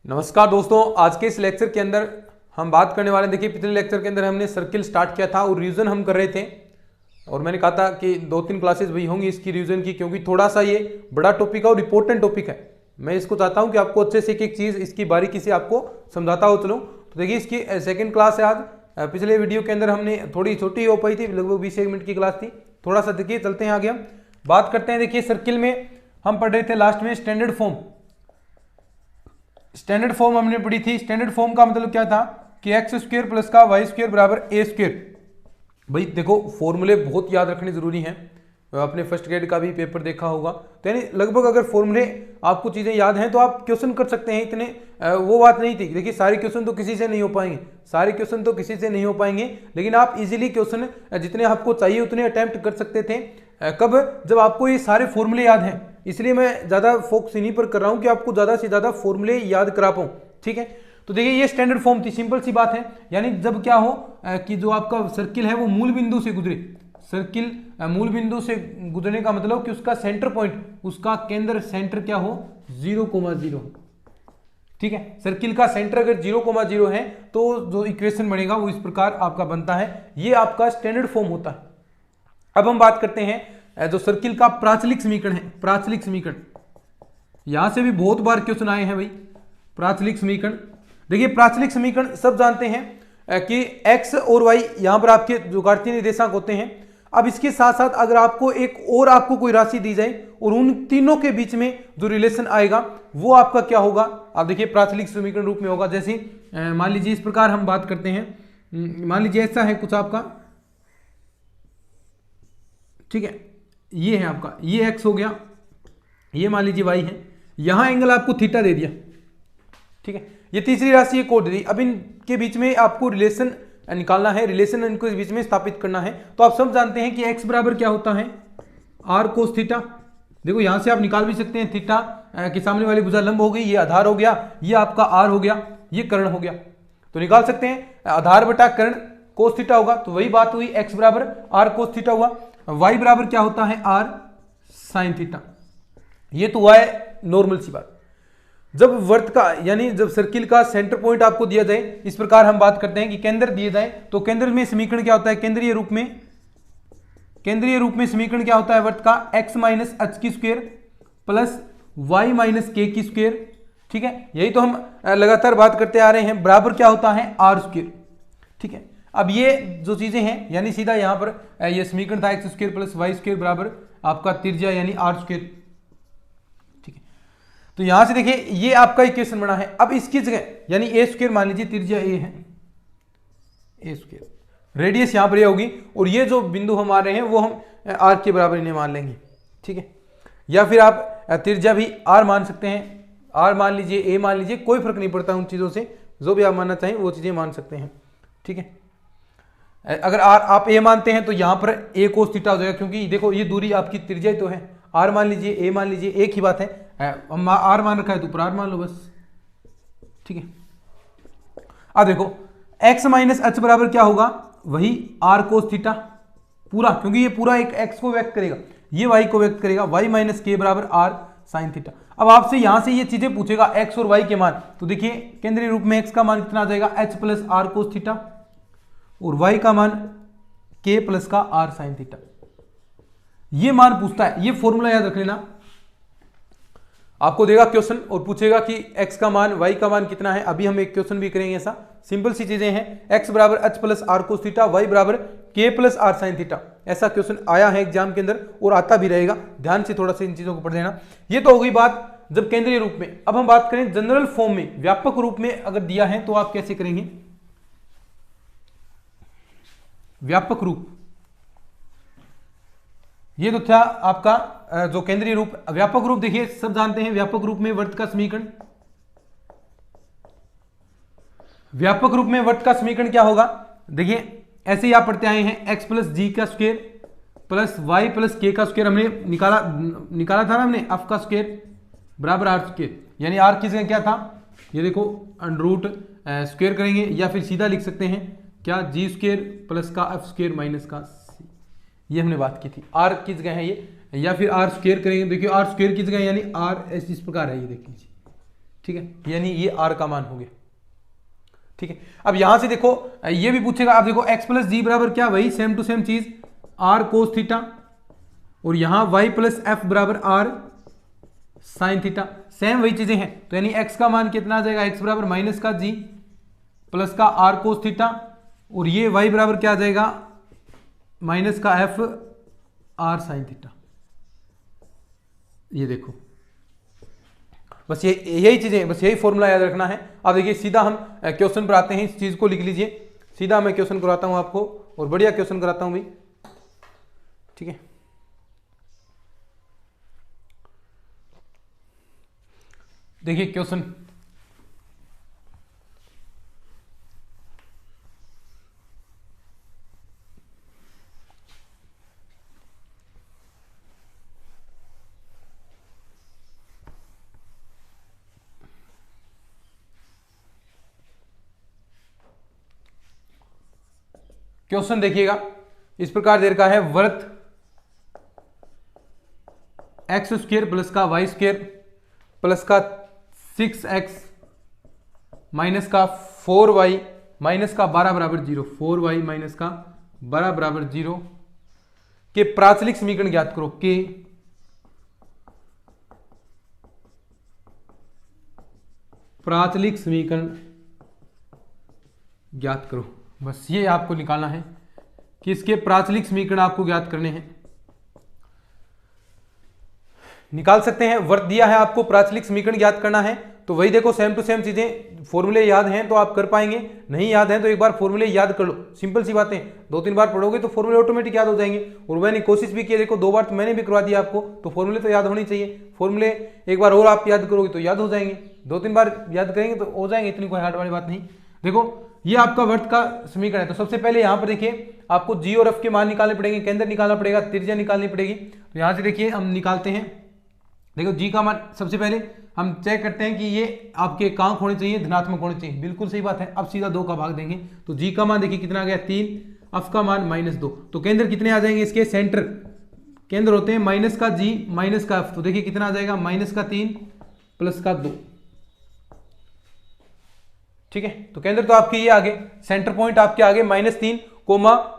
नमस्कार दोस्तों, आज के इस लेक्चर के अंदर हम बात करने वाले हैं। देखिए, पिछले लेक्चर के अंदर हमने सर्किल स्टार्ट किया था और रिवीजन हम कर रहे थे और मैंने कहा था कि 2-3 क्लासेस भी होंगी इसकी रिवीजन की, क्योंकि थोड़ा सा ये बड़ा टॉपिक है और इंपॉर्टेंट टॉपिक है। मैं इसको चाहता हूं कि आपको अच्छे से एक चीज़ इसकी बारीकी से आपको समझाता हो चलूँ। तो देखिए, इसकी सेकेंड क्लास है आज। पिछले वीडियो के अंदर हमने थोड़ी छोटी हो पाई थी, लगभग 20 मिनट की क्लास थी। थोड़ा सा देखिए, चलते हैं आगे, हम बात करते हैं। देखिए, सर्किल में हम पढ़ रहे थे लास्ट में स्टैंडर्ड फॉर्म हमने पढ़ी थी। स्टैंडर्ड फॉर्म का मतलब क्या था कि एक्स स्क्वायर प्लस का वाई स्क्वायर बराबर ए स्क्वायर। भाई देखो, फॉर्मूले बहुत याद रखने जरूरी हैं। आपने फर्स्ट ग्रेड का भी पेपर देखा होगा, तो यानी लगभग अगर फॉर्मूले आपको चीजें याद हैं तो आप क्वेश्चन कर सकते हैं। इतने वो बात नहीं थी। देखिए, सारे क्वेश्चन तो किसी से नहीं हो पाएंगे, लेकिन आप इजीली क्वेश्चन जितने आपको चाहिए उतने अटेम्प्ट कर सकते थे। कब? जब आपको ये सारे फॉर्मूले याद हैं। इसलिए मैं ज्यादा फोकस इन्हीं पर कर रहा हूं कि आपको ज्यादा से ज्यादा फॉर्मूले याद करा पाऊं। ठीक है, तो देखिए, ये स्टैंडर्ड फॉर्म थी। सिंपल सी बात है, यानी जब क्या हो कि जो आपका सर्किल है वो मूल बिंदु से गुजरे। सर्किल मूल बिंदु से गुजरने का मतलब कि उसका सेंटर पॉइंट, उसका केंद्र सेंटर क्या हो, 0,0। ठीक है, सर्किल का सेंटर अगर 0,0 है तो जो इक्वेशन बनेगा वो इस प्रकार आपका बनता है। ये आपका स्टैंडर्ड फॉर्म होता है। अब हम बात करते हैं जो सर्किल का प्राचलिक समीकरण है। प्राचलिक समीकरण, यहां से भी बहुत बार क्वेश्चन आए हैं भाई। प्राचलिक समीकरण, देखिए, प्राचलिक समीकरण सब जानते हैं कि x और y यहां पर आपके जो कार्तीय निर्देशांक होते हैं। अब इसके साथ साथ अगर आपको एक और आपको कोई राशि दी जाए और उन तीनों के बीच में जो रिलेशन आएगा वो आपका क्या होगा, आप देखिए, प्राचलिक समीकरण रूप में होगा। जैसे मान लीजिए इस प्रकार हम बात करते हैं। मान लीजिए ऐसा है कुछ आपका, ठीक है, ये है आपका, ये x हो गया, ये मान लीजिए y है, यहां एंगल आपको थीटा दे दिया। ठीक है, ये तीसरी राशि एक और दे दी। अब इनके बीच में आपको रिलेशन निकालना है, रिलेशन इनको बीच में स्थापित करना है। तो आप सब जानते हैं कि x बराबर क्या होता है, r कोस थीटा। देखो, यहां से आप निकाल भी सकते हैं, थीटा की सामने वाली भुजा लंब हो गई, ये आधार हो गया, ये आपका r हो गया, ये कर्ण हो गया। तो निकाल सकते हैं, आधार बटा कर्ण कोस थीटा होगा। तो वही बात हुई, x बराबर r कोस थीटा हुआ। y बराबर क्या होता है, r साइन थीटा। ये तो हुआ है नॉर्मल सी बात। जब वर्त का यानी जब सर्किल का सेंटर पॉइंट आपको दिया जाए, इस प्रकार हम बात करते हैं कि केंद्र दिए जाए, तो केंद्र में समीकरण क्या होता है, केंद्रीय रूप में समीकरण क्या होता है वर्त का, x माइनस एच की स्क्वायर प्लस वाई माइनस के की स्क्वायर। ठीक है, यही तो हम लगातार बात करते आ रहे हैं। बराबर क्या होता है, आर स्क्वायर। ठीक है, अब ये जो चीजें हैं, यानी सीधा यहां पर ये समीकरण था X square plus Y square बराबर आपका त्रिज्या यानी आर स्क्वायर। तो यहां से देखिए, ये आपका इक्वेशन बना है। अब इसकी जगह यानी ए स्क्वायर, मान लीजिए त्रिज्या ए है, ए स्क्वायर, रेडियस यहां पर ये होगी, और ये जो बिंदु हम आ रहे हैं वो हम आर के बराबर इन्हें मान लेंगे। ठीक है, या फिर आप त्रिज्या भी आर मान सकते हैं, आर मान लीजिए, ए मान लीजिए, कोई फर्क नहीं पड़ता उन चीजों से, जो भी आप मानना चाहें वो चीजें मान सकते हैं। ठीक है, अगर आर आप ए मानते हैं तो यहां पर ए कोस थीटा हो जाएगा, क्योंकि देखो ये दूरी आपकी त्रिज्या ही तो है। आर मान लीजिए, ए मान लीजिए, एक ही बात है। हम आर मान रखा है तो ऊपर आर मान लो बस। ठीक है, अब देखो, x माइनस एच बराबर क्या होगा, वही आर कोस थीटा पूरा, क्योंकि ये पूरा एक x को व्यक्त करेगा, ये y को व्यक्त करेगा, y माइनस के बराबर आर साइन थीटा। अब आपसे यहां से ये चीजें पूछेगा x और y के मान, तो देखिए केंद्रीय रूप में x का मान कितना आ जाएगा, h plus R cos theta, और y का मान k प्लस का आर साइन थीटा। ये मान पूछता है, ये फॉर्मूला याद रख लेना। आपको देगा क्वेश्चन और पूछेगा कि x का मान, y का मान कितना है। अभी हम एक क्वेश्चन भी करेंगे ऐसा, सिंपल सी चीजें हैं। x बराबर h plus R cos theta, y बराबर k plus R sine theta. ऐसा क्वेश्चन आया है एग्जाम के अंदर और आता भी रहेगा, ध्यान से थोड़ा सा इन चीजों को पढ़ लेना। ये तो हो गई बात जब केंद्रीय रूप में। अब हम बात करें जनरल फॉर्म में, व्यापक रूप में अगर दिया है तो आप कैसे करेंगे। व्यापक रूप, ये तो था आपका जो केंद्रीय रूप। व्यापक रूप देखिए, सब जानते हैं व्यापक रूप में वर्त का समीकरण। व्यापक रूप में वर्त का समीकरण क्या होगा, देखिए ऐसे ही आप पढ़ते आए हैं, x प्लस जी का स्क्वायर प्लस वाई प्लस के का स्क्वायर। हमने निकाला था ना हमने, एफ का स्क्वायर बराबर आर स्क्वायर, यानी आर की जगह क्या था, ये देखो अंडरूट स्क्वायर करेंगे, या फिर सीधा लिख सकते हैं क्या, जी स्क्वायर प्लस का एफ स्क्वायर माइनस का सी। ये हमने बात की थी, आर की जगह है ये, या फिर आर स्क्वायर करेंगे। देखिए आर स्क्वायर की जगह यानी आर इस प्रकार है, ये देख लीजिए। ठीक है, यानी ये r का मान हो गया। ठीक है, अब यहां से देखो ये भी पूछेगा, आप देखो x प्लस जी बराबर क्या, वही सेम टू सेम चीज r कोस थीटा, और यहां y प्लस एफ बराबर r साइन थीटा, सेम वही चीजें हैं। तो यानी x का मान कितना आ जाएगा, x बराबर माइनस का g प्लस का r कोस थीटा, और ये y बराबर क्या आ जाएगा, माइनस का f r साइन थीटा। ये देखो बस ये यही चीजें, बस यही फॉर्मूला याद रखना है। अब देखिए सीधा हम क्वेश्चन पर आते हैं, इस चीज को लिख लीजिए। सीधा मैं क्वेश्चन कराता हूं आपको, और बढ़िया क्वेश्चन कराता हूं भाई। ठीक है, देखिए क्वेश्चन, क्वेश्चन देखिएगा, इस प्रकार दे रखा है, वर्त एक्स स्क्वेयर प्लस का वाई स्क्वेयर प्लस का 6x माइनस का 4y माइनस का 12 बराबर 0, 4y माइनस का 12 बराबर 0 के प्राचलिक समीकरण ज्ञात करो। के प्राचलिक समीकरण ज्ञात करो। बस ये आपको निकालना है कि इसके प्राचलिक समीकरण आपको ज्ञात करने हैं। निकाल सकते हैं, वर्त दिया है आपको, प्राचलिक समीकरण ज्ञात करना है, तो वही देखो सेम टू सेम चीजें, फॉर्मूले याद हैं तो आप कर पाएंगे, नहीं याद हैं तो एक बार फॉर्मूले याद कर लो। सिंपल सी बातें, 2-3 बार पढ़ोगे तो फॉर्मूले ऑटोमेटिक याद हो जाएंगे। और मैंने कोशिश भी की, देखो 2 बार तो मैंने भी करवा दिया आपको, तो फॉर्मूले तो याद होने चाहिए। फॉर्मूले एक बार और आप याद करोगे तो याद हो जाएंगे, 2-3 बार याद करेंगे तो हो जाएंगे, इतनी कोई हार्ड वाली बात नहीं। देखो ये आपका वर्त का समीकरण है, तो सबसे पहले यहां पर देखिए आपको जी और एफ के मान निकालने पड़ेंगे, केंद्र निकालना पड़ेगा, त्रिज्या निकालनी पड़ेगी। तो यहां से देखिए हम निकालते हैं, देखो जी का मान सबसे पहले हम चेक करते हैं कि ये आपके कांक होने चाहिए, धनात्मक होने चाहिए, बिल्कुल सही बात है। अब सीधा 2 का भाग देंगे, तो जी का मान देखिए कितना आ गया 3, एफ का मान -2, तो केंद्र कितने आ जाएंगे इसके, सेंटर केंद्र होते हैं माइनस का जी माइनस का एफ, तो देखिए कितना आ जाएगा -3 प्लस का 2। ठीक है, तो केंद्र तो आपके ये आगे, सेंटर पॉइंट आपके आगे -3,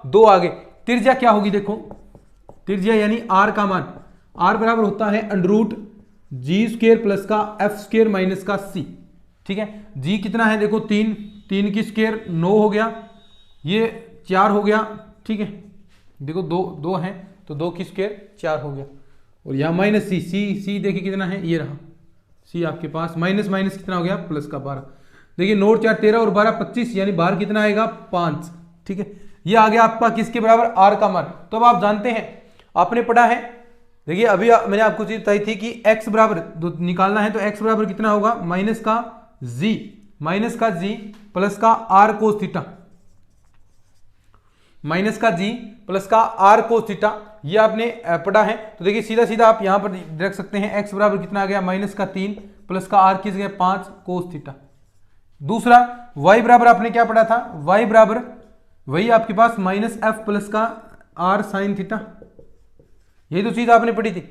2 आगे। त्रिज्या क्या होगी, देखो त्रिज्या यानी r का मान, r बराबर होता है √g² प्लस का f² माइनस का c। ठीक है, g कितना है, देखो 3 की स्क्वायर 9 हो गया, ये 4 हो गया। ठीक है, देखो 2 है तो 2 की स्क्वायर 4 हो गया, और यहाँ -c देखिए कितना है, ये रहा c आपके पास, माइनस कितना हो गया, प्लस का 12। देखिए 9 4 13 और 12 25, यानी बाहर कितना आएगा 5। ठीक है, ये आ गया आपका किसके बराबर, r का मान। तो अब आप जानते हैं, आपने पढ़ा है, देखिए अभी मैंने आपको चीज बताई थी कि x बराबर निकालना है, तो x बराबर कितना होगा, माइनस का g प्लस का r कोस थीटा, माइनस का g प्लस का r कोस थीटा, ये आपने पढ़ा है। तो देखिए सीधा सीधा आप यहां पर रख सकते हैं, x बराबर कितना आ गया, -3 प्लस का r किस गया 5 कोस थीटा। दूसरा y बराबर आपने क्या पढ़ा था, y बराबर वही आपके पास -f प्लस का r साइन थीटा, यही तो चीज आपने पढ़ी थी,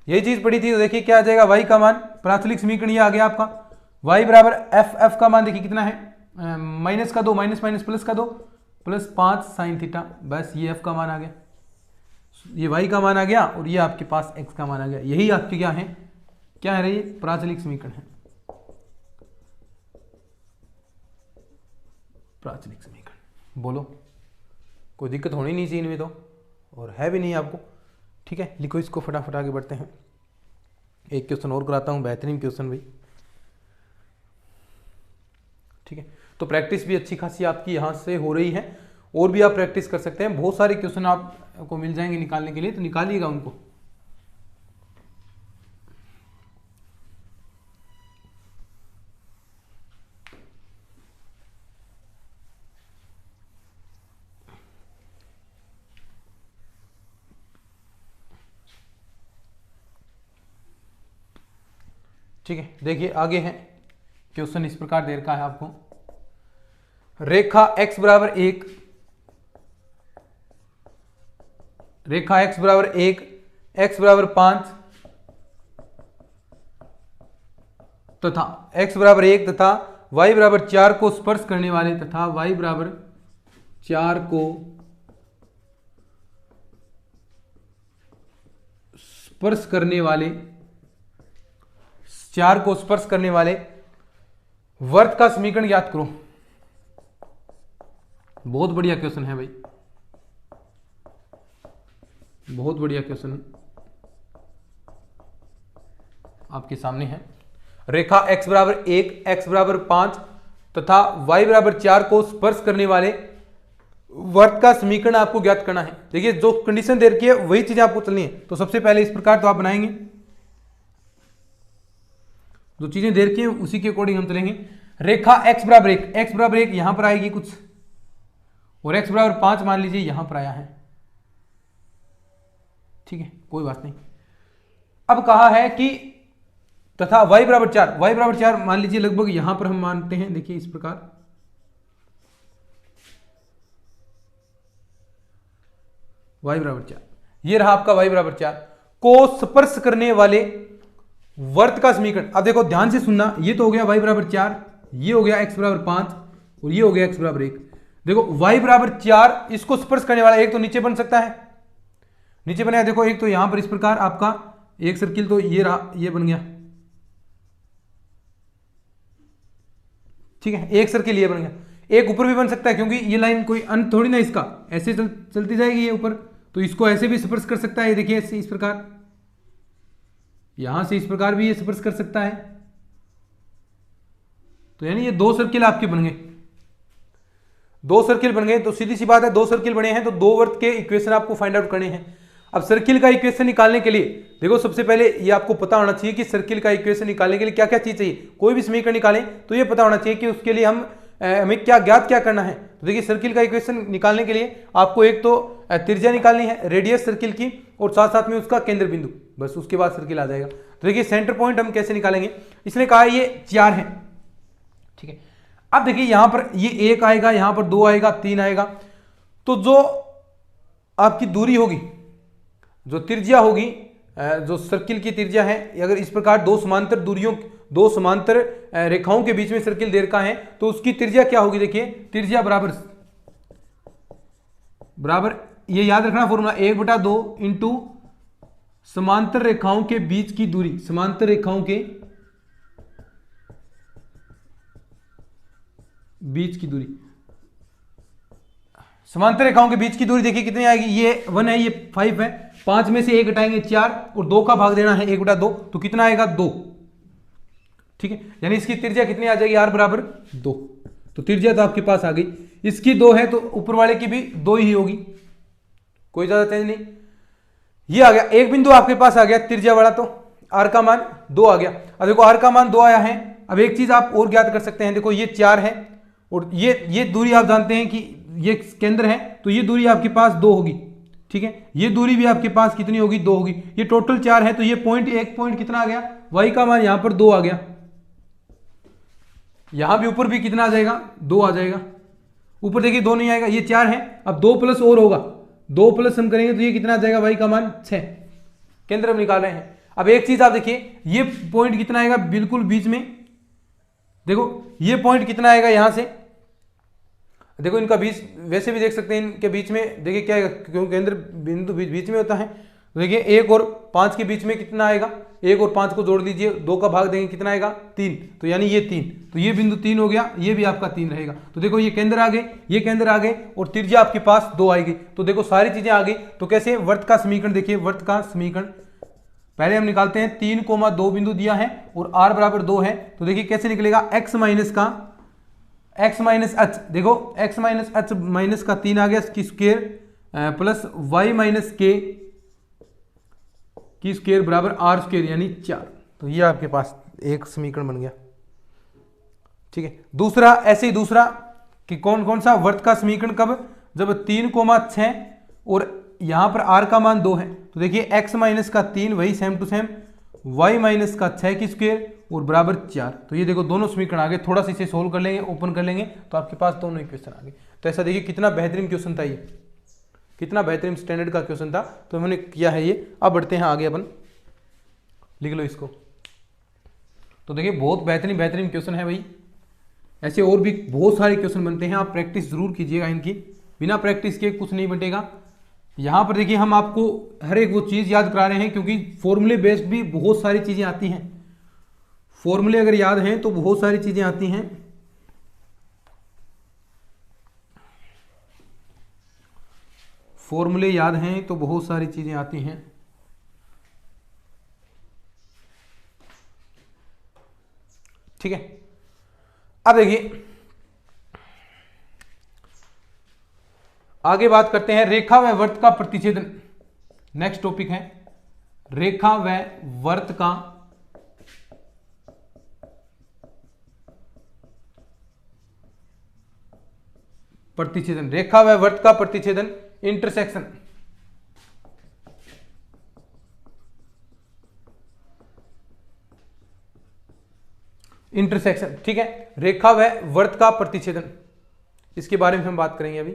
यही चीज पढ़ी थी। तो देखिए क्या आ जाएगा, y का मान, प्राचलिक समीकरण ये आ गया आपका, y बराबर f का मान देखिए कितना है, -2 माइनस प्लस का 2 प्लस 5 साइन थीटा। बस ये f का मान आ गया, ये y का मान आ गया, और ये आपके पास x का मान आ गया। यही आपके क्या है रही, प्राचलिक समीकरण है, प्राचलिक समीकरण। बोलो, कोई दिक्कत होनी नहीं चाहिए इनमें तो, और है भी नहीं आपको। ठीक है, लिखो इसको, फटाफट आगे बढ़ते हैं। एक क्वेश्चन और कराता हूँ, बेहतरीन क्वेश्चन भाई। ठीक है, तो प्रैक्टिस भी अच्छी खासी आपकी यहाँ से हो रही है, और भी आप प्रैक्टिस कर सकते हैं। बहुत सारे क्वेश्चन आपको मिल जाएंगे निकालने के लिए, तो निकालिएगा उनको। ठीक है, देखिए आगे है क्वेश्चन, इस प्रकार दे रखा है आपको, रेखा x बराबर 1, रेखा x बराबर 1, x बराबर 5, तथा x बराबर 1 तथा y बराबर 4 को स्पर्श करने वाले तथा y बराबर 4 को स्पर्श करने वाले वर्त का समीकरण ज्ञात करो। बहुत बढ़िया क्वेश्चन है भाई, बहुत बढ़िया क्वेश्चन आपके सामने है। रेखा x बराबर 1, x बराबर 5 तथा y बराबर 4 को स्पर्श करने वाले वर्त का समीकरण आपको ज्ञात करना है। देखिए जो कंडीशन दे रखी है वही चीजें आपको चलनी है। तो सबसे पहले इस प्रकार तो आप बनाएंगे, जो चीजें दे रखी है उसी के अकॉर्डिंग हम चलेंगे। रेखा x बराबर 1, x बराबर 1 यहां पर आएगी कुछ, और x बराबर 5 मान लीजिए यहां पर आया है, ठीक है कोई बात नहीं। अब कहा है कि तथा y बराबर 4, y बराबर 4 मान लीजिए लगभग यहां पर हम मानते हैं, देखिए इस प्रकार y बराबर 4, ये रहा आपका y बराबर 4 को स्पर्श करने वाले वर्त का समीकरण। अब देखो ध्यान से सुनना, ये तो हो गया y बराबर 4, ये हो गया x बराबर 5 और ये हो गया x बराबर 1। देखो y बराबर 4 इसको स्पर्श करने वाला एक तो नीचे बन सकता है, नीचे बना है देखो, एक तो यहां पर इस प्रकार आपका एक सर्किल तो ये रहा, ये बन गया, ठीक है एक सर्किल ये बन गया। एक ऊपर भी बन सकता है क्योंकि ये लाइन कोई अंत थोड़ी ना इसका, ऐसे चलती जाएगी ये ऊपर, तो इसको ऐसे भी स्पर्श कर सकता है, देखिए ऐसे इस प्रकार, यहां से इस प्रकार भी ये स्पर्श कर सकता है। तो यानी ये दो सर्किल आपके बन गए, दो सर्किल बन गए। तो सीधी सी बात है, दो सर्किल बने हैं तो दो वर्त के इक्वेशन आपको फाइंड आउट करने हैं। अब सर्किल का इक्वेशन निकालने के लिए देखो सबसे पहले ये आपको पता होना चाहिए कि सर्किल का इक्वेशन निकालने के लिए क्या क्या चीज चाहिए। कोई भी समीकरण निकालें तो ये पता होना चाहिए कि उसके लिए हमें क्या करना है। तो देखिए सर्किल का इक्वेशन निकालने के लिए आपको एक तो त्रिज्या निकालनी है रेडियस सर्किल की, और साथ साथ में उसका केंद्र बिंदु, बस उसके बाद सर्किल आ जाएगा। तो देखिए सेंटर पॉइंट हम कैसे निकालेंगे, इसने कहा ये 4 है, ठीक है। अब देखिए यहां पर ये 1 आएगा, यहां पर 2 आएगा, 3 आएगा। तो जो आपकी दूरी होगी, जो त्रिज्या होगी, जो सर्किल की त्रिज्या है, अगर इस प्रकार दो समांतर रेखाओं के बीच में सर्किल दे रखा है तो उसकी त्रिज्या क्या होगी। देखिए त्रिज्या बराबर ये याद रखना फॉर्मूला 1/2 इंटू समांतर रेखाओं के बीच की दूरी, समांतर रेखाओं के बीच की दूरी, समांतर रेखाओं के बीच की दूरी देखिए कितनी आएगी, ये 1 है, ये 5 है, 5 में से 1 घटाएंगे 4 और 2 का भाग देना है 1/2, तो कितना आएगा 2, ठीक है। यानी इसकी त्रिज्या कितनी आ जाएगी, r बराबर 2। तो त्रिज्या तो आपके पास आ गई, इसकी 2 है तो ऊपर वाले की भी 2 ही होगी, कोई ज्यादा तेज नहीं। ये आ गया, एक बिंदु आपके पास आ गया त्रिज्या वाला, तो r का मान 2 आ गया। अब देखो r का मान 2 आया है। अब एक चीज आप और ज्ञात कर सकते हैं, देखो ये 4 है और ये दूरी आप जानते हैं कि ये केंद्र है, तो ये दूरी आपके पास 2 होगी, ठीक है। ये दूरी भी आपके पास कितनी होगी, 2 होगी। ये टोटल 4 है, तो ये पॉइंट, एक पॉइंट कितना आ गया, y का मान यहां पर 2 आ गया। यहां भी ऊपर भी कितना आ जाएगा, 2 आ जाएगा। ऊपर देखिए 2 नहीं आएगा, ये 4 है, अब 2 प्लस और होगा, 2 प्लस हम करेंगे तो ये कितना आ जाएगा, y का मान 6। केंद्र हम निकाल रहे हैं। अब एक चीज आप देखिए, ये पॉइंट कितना आएगा बिल्कुल बीच में, देखो ये पॉइंट कितना आएगा यहां से, देखो इनका बीच वैसे भी देख सकते हैं, इनके बीच में देखिए क्या आएगा, क्योंकि केंद्र बिंदु बीच में होता है। तो देखिए 1 और 5 के बीच में कितना आएगा, 1 और 5 को जोड़ दीजिए, 2 का भाग देंगे कितना आएगा, 3, तो यानी ये 3, तो ये बिंदु 3 हो गया, ये भी आपका 3 रहेगा। तो देखो ये केंद्र आ गए, ये केंद्र आ गए और त्रिज्या आपके पास 2 आएगी। तो देखो सारी चीजें आ गई। तो कैसे वर्त का समीकरण, देखिए वर्त का समीकरण पहले हम निकालते हैं, 3,2 बिंदु दिया है और r बराबर 2 है। तो देखिए कैसे निकलेगा, x माइनस h, देखो x माइनस h माइनस का 3 आ गया इसकी square plus y minus k की स्क्वायर बराबर r स्क्वायर यानी 4। तो ये आपके पास एक समीकरण बन गया, ठीक है। दूसरा ऐसे ही दूसरा कि कौन कौन सा वर्त का समीकरण, कब, जब 3,6 और यहां पर r का मान 2 है। तो देखिए x माइनस का 3 वही same to same y minus का 6 की स्क्वायर और बराबर 4। तो ये देखो दोनों समीकरण आ गए। थोड़ा सा इसे सोल्व कर लेंगे, ओपन कर लेंगे तो आपके पास दोनों इक्वेशन आ गए। तो ऐसा देखिए कितना बेहतरीन क्वेश्चन था, ये कितना बेहतरीन स्टैंडर्ड का क्वेश्चन था। तो हमने किया है ये। अब बढ़ते हैं आगे, अपन लिख लो इसको। तो देखिए बहुत बेहतरीन बेहतरीन क्वेश्चन है भाई। ऐसे और भी बहुत सारे क्वेश्चन बनते हैं, आप प्रैक्टिस जरूर कीजिएगा इनकी, बिना प्रैक्टिस के कुछ नहीं बनेगा। यहाँ पर देखिए हम आपको हर एक वो चीज़ याद करा रहे हैं, क्योंकि फॉर्मूले बेस्ड भी बहुत सारी चीज़ें आती हैं। फॉर्मूले अगर याद हैं तो बहुत सारी चीज़ें आती हैं। फॉर्मूले याद हैं तो बहुत सारी चीज़ें आती हैं। ठीक है, अब देखिए आगे बात करते हैं रेखा व वर्त का प्रतिच्छेदन। नेक्स्ट टॉपिक है रेखा व वर्त का प्रतिच्छेदन। रेखा व वर्त का प्रतिच्छेदन, इंटरसेक्शन। इंटरसेक्शन, ठीक है, रेखा व वर्त का प्रतिच्छेदन, इसके बारे में हम बात करेंगे अभी।